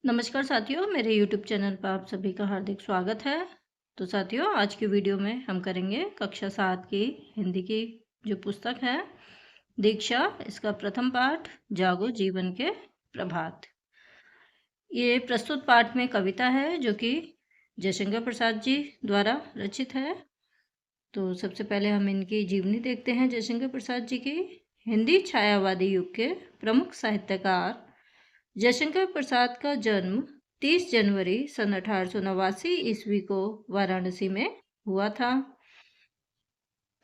नमस्कार साथियों, मेरे YouTube चैनल पर आप सभी का हार्दिक स्वागत है। तो साथियों, आज की वीडियो में हम करेंगे कक्षा 7 की हिंदी की जो पुस्तक है दीक्षा, इसका प्रथम पाठ जागो जीवन के प्रभात। ये प्रस्तुत पाठ में कविता है जो कि जयशंकर प्रसाद जी द्वारा रचित है। तो सबसे पहले हम इनकी जीवनी देखते हैं जयशंकर प्रसाद जी की। हिंदी छायावादी युग के प्रमुख साहित्यकार जयशंकर प्रसाद का जन्म 30 जनवरी सन 1889 ईस्वी को वाराणसी में हुआ था।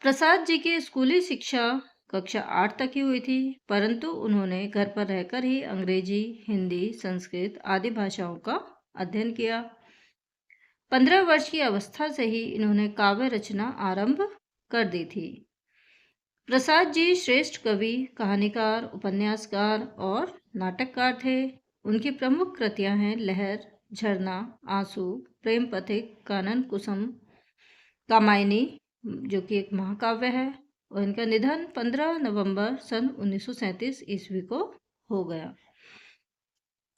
प्रसाद जी की स्कूली शिक्षा कक्षा 8 तक ही हुई थी, परंतु उन्होंने घर पर रहकर ही अंग्रेजी, हिंदी, संस्कृत आदि भाषाओं का अध्ययन किया। 15 वर्ष की अवस्था से ही इन्होंने काव्य रचना आरंभ कर दी थी। प्रसाद जी श्रेष्ठ कवि, कहानीकार, उपन्यासकार और नाटककार थे। उनकी प्रमुख कृतियां हैं लहर, झरना, आंसू, प्रेम पथिक, कानन कुसुम, कामायनी जो कि एक महाकाव्य है, और इनका निधन 15 नवंबर सन 1937 ईस्वी को हो गया।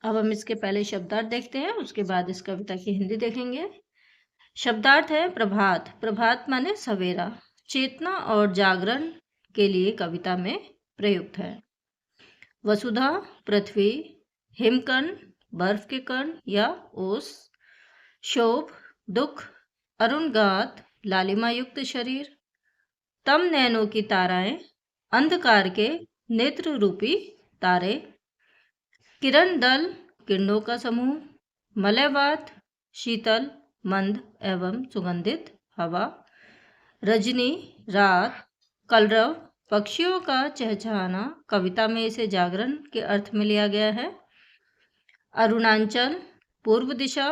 अब हम इसके पहले शब्दार्थ देखते हैं, उसके बाद इस कविता की हिंदी देखेंगे। शब्दार्थ है प्रभात। प्रभात माने सवेरा, चेतना और जागरण के लिए कविता में प्रयुक्त है। वसुधा पृथ्वी, हिमकण बर्फ के कण या ओस, शोभ दुख, अरुणगात लालिमा युक्त शरीर, तम नैनों की ताराएं अंधकार के नेत्र रूपी तारे, किरण दल किरणों का समूह, मलयवात शीतल मंद एवं सुगंधित हवा, रजनी रात, कलरव पक्षियों का चहचहाना। कविता में इसे जागरण के अर्थ में लिया गया है। अरुणाचल पूर्व दिशा,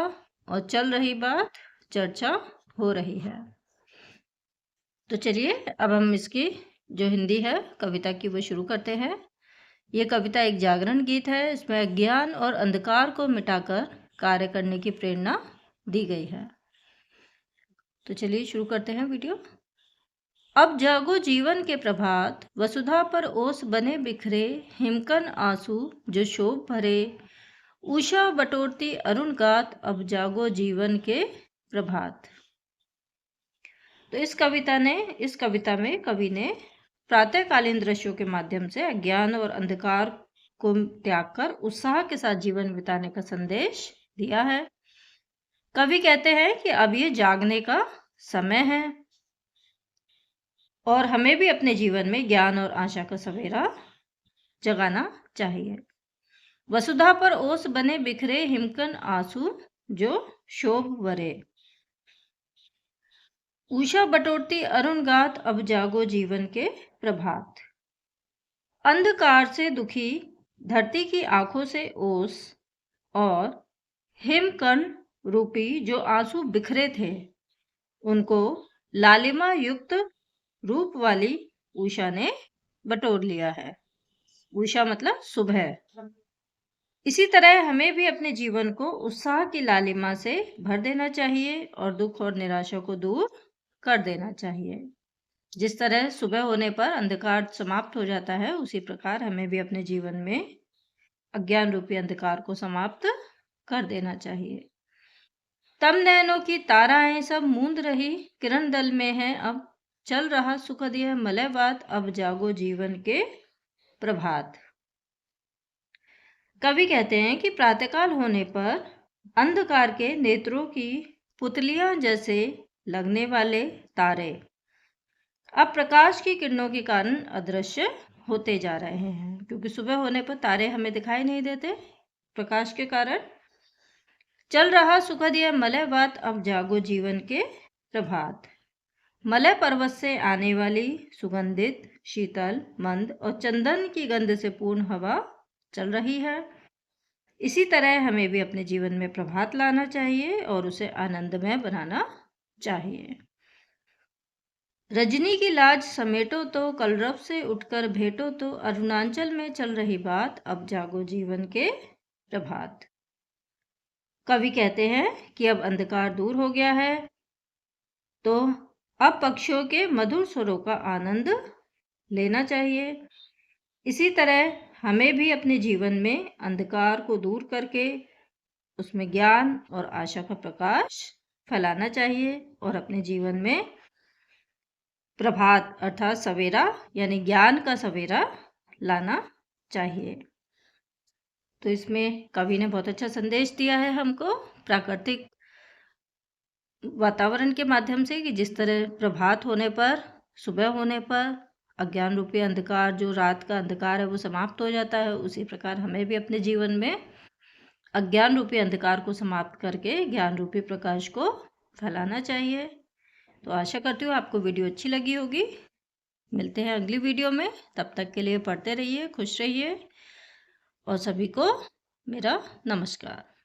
और चल रही बात चर्चा हो रही है। तो चलिए अब हम इसकी जो हिंदी है कविता की वो शुरू करते हैं। ये कविता एक जागरण गीत है। इसमें अज्ञान और अंधकार को मिटाकर कार्य करने की प्रेरणा दी गई है। तो चलिए शुरू करते हैं वीडियो। अब जागो जीवन के प्रभात, वसुधा पर ओस बने बिखरे, हिमकन आंसू जो शोभ भरे, उषा बटोरती अरुण गात, अब जागो जीवन के प्रभात। तो इस कविता में कवि ने प्रातःकालीन दृश्यों के माध्यम से अज्ञान और अंधकार को त्याग कर उत्साह के साथ जीवन बिताने का संदेश दिया है। कवि कहते हैं कि अब ये जागने का समय है और हमें भी अपने जीवन में ज्ञान और आशा का सवेरा जगाना चाहिए। वसुधा पर ओस बने बिखरे, हिमकन आंसू जो शोभ भरे, उषा बटोरती अरुण गात, अब जागो जीवन के प्रभात। अंधकार से दुखी धरती की आंखों से ओस और हिमकण रूपी जो आंसू बिखरे थे, उनको लालिमा युक्त रूप वाली उषा ने बटोर लिया है। उषा मतलब सुबह। इसी तरह हमें भी अपने जीवन को उत्साह की लालिमा से भर देना चाहिए और दुख और निराशा को दूर कर देना चाहिए। जिस तरह सुबह होने पर अंधकार समाप्त हो जाता है, उसी प्रकार हमें भी अपने जीवन में अज्ञान रूपी अंधकार को समाप्त कर देना चाहिए। तम नैनों की ताराएं सब मूंद रही, किरण दल में है अब चल रहा सुखद यह मलयवात, अब जागो जीवन के प्रभात। कवि कहते हैं कि प्रातःकाल होने पर अंधकार के नेत्रों की पुतलियां जैसे लगने वाले तारे अब प्रकाश की किरणों के कारण अदृश्य होते जा रहे हैं, क्योंकि सुबह होने पर तारे हमें दिखाई नहीं देते प्रकाश के कारण। चल रहा सुखद यह मलयवात, अब जागो जीवन के प्रभात। मलय पर्वत से आने वाली सुगंधित, शीतल, मंद और चंदन की गंध से पूर्ण हवा चल रही है। इसी तरह हमें भी अपने जीवन में प्रभात लाना चाहिए और उसे आनंदमय बनाना चाहिए। रजनी की लाज समेटो तो, कलरव से उठकर भेटो तो, अरुणाचल में चल रही बात, अब जागो जीवन के प्रभात। कवि कहते हैं कि अब अंधकार दूर हो गया है, तो अब पक्षियों के मधुर स्वरों का आनंद लेना चाहिए। इसी तरह हमें भी अपने जीवन में अंधकार को दूर करके उसमें ज्ञान और आशा का प्रकाश फैलाना चाहिए और अपने जीवन में प्रभात अर्थात सवेरा यानी ज्ञान का सवेरा लाना चाहिए। तो इसमें कवि ने बहुत अच्छा संदेश दिया है हमको प्राकृतिक वातावरण के माध्यम से कि जिस तरह प्रभात होने पर, सुबह होने पर अज्ञान रूपी अंधकार, जो रात का अंधकार है वो समाप्त हो जाता है, उसी प्रकार हमें भी अपने जीवन में अज्ञान रूपी अंधकार को समाप्त करके ज्ञान रूपी प्रकाश को फैलाना चाहिए। तो आशा करती हूँ आपको वीडियो अच्छी लगी होगी। मिलते हैं अगली वीडियो में, तब तक के लिए पढ़ते रहिए, खुश रहिए और सभी को मेरा नमस्कार।